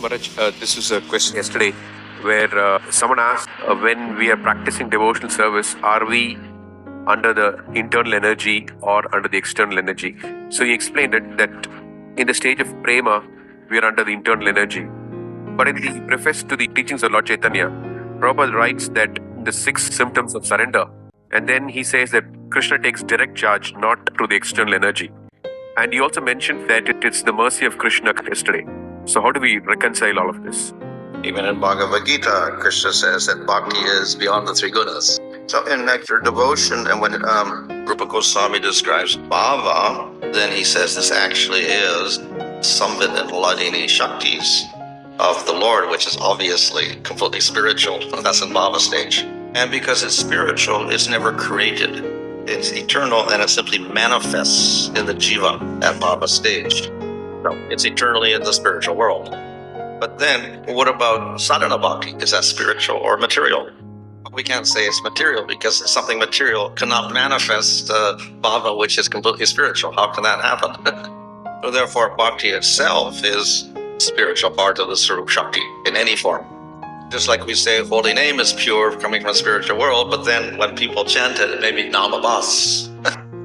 Maharaj, this was a question yesterday where someone asked when we are practicing devotional service, are we under the internal energy or under the external energy? So he explained it that in the stage of prema, we are under the internal energy. But in the preface to the teachings of Lord Chaitanya, Prabhupada writes that the 6 symptoms of surrender, and then he says that Krishna takes direct charge, not through the external energy. And he also mentioned that it's the mercy of Krishna yesterday. So how do we reconcile all of this? Even in Bhagavad Gita, Krishna says that bhakti is beyond the 3 gunas. So in nectar devotion, and when Rupa Goswami describes bhava, then he says this actually is samvit and hladini shaktis of the Lord, which is obviously completely spiritual. That's in bhava stage. And because it's spiritual, it's never created. It's eternal, and it simply manifests in the jiva at bhava stage. No, it's eternally in the spiritual world. But then, what about sadhana bhakti? Is that spiritual or material? We can't say it's material because something material cannot manifest bhava, which is completely spiritual. How can that happen? So therefore, bhakti itself is spiritual part of the Swarup Shakti in any form. Just like we say holy name is pure coming from the spiritual world, but then when people chant it, it may be namabhas.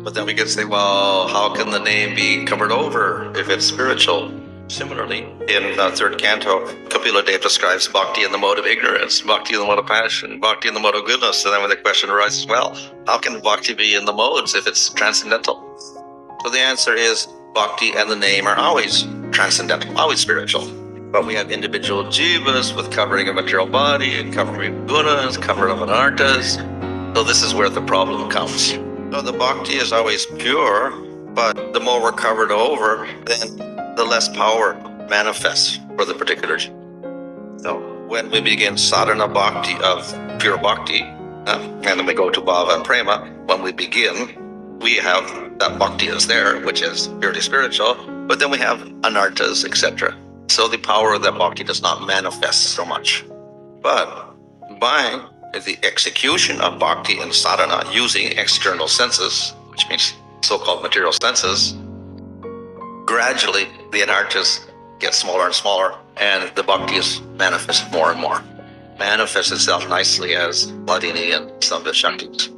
But then we can say, well, how can the name be covered over if it's spiritual? Similarly, in the 3rd canto, Kapila Dev describes bhakti in the mode of ignorance, bhakti in the mode of passion, bhakti in the mode of goodness. And then when the question arises, well, how can bhakti be in the modes if it's transcendental? So the answer is bhakti and the name are always transcendental, always spiritual. But we have individual jivas with covering of material body and covering of gunas, covering of anartas. So this is where the problem comes. So the bhakti is always pure, but the more we're covered over, then the less power manifests for the particular jiva. So when we begin sadhana bhakti of pure bhakti, and then we go to bhava and prema, when we begin, we have that bhakti is there, which is purely spiritual, but then we have anartas, etc. So the power of that bhakti does not manifest so much. But by the execution of bhakti and sadhana using external senses, which means so-called material senses, gradually the anartas get smaller and smaller, and the bhakti is manifested more and more. Manifests itself nicely as hladini and samvit shaktis.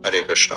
Hare Krishna.